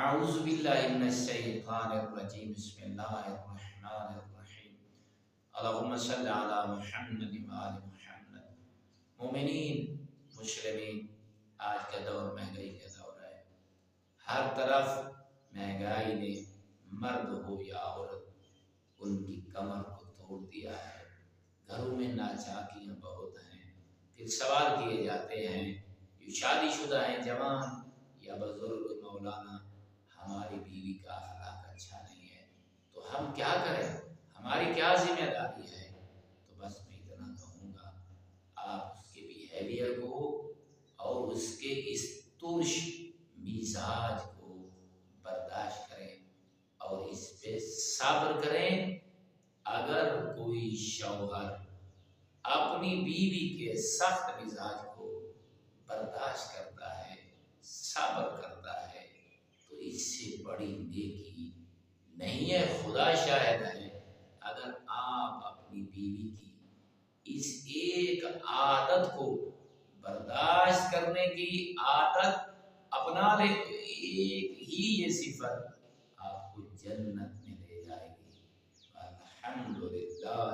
اعوذ باللہ من الشیطان الرجیم بسم اللہ الرحمن الرحیم اللہم صلی علی محمد وآل محمد۔ مومنین، مسلمین، آج کا دور مہنگائی کا دور ہے۔ ہر طرف مہنگائی نے مرد ہو یا عورت ان کی کمر کو توڑ دیا ہے۔ گھروں میں ناچاکیاں بہت ہیں۔ پھر سوال کیے جاتے ہیں جو شادی شدہ ہیں، جوان یا بزرگ، مولانا ہماری بیوی کا اخلاق اچھا نہیں ہے تو ہم کیا کریں، ہماری کیا ذمہ داری ہے؟ تو بس میں اتنا کہوں گا، آپ اس کے بیہیویئر کو اور اس کے اس ترش مزاج کو برداشت کریں اور اس پہ صبر کریں۔ اگر کوئی شوہر اپنی بیوی کے سخت مزاج کو برداشت کرتا ہے، صبر کرتا ہے، تو اس سے بڑی نیکی نہیں ہے۔ خدا شاہد ہے، اگر آپ اپنی بیوی کی اس ایک عادت کو برداشت کرنے کی عادت اپنا لیں تو ایک ہی یہ صفت آپ کو جنت میں لے جائے گی۔ الحمدللہ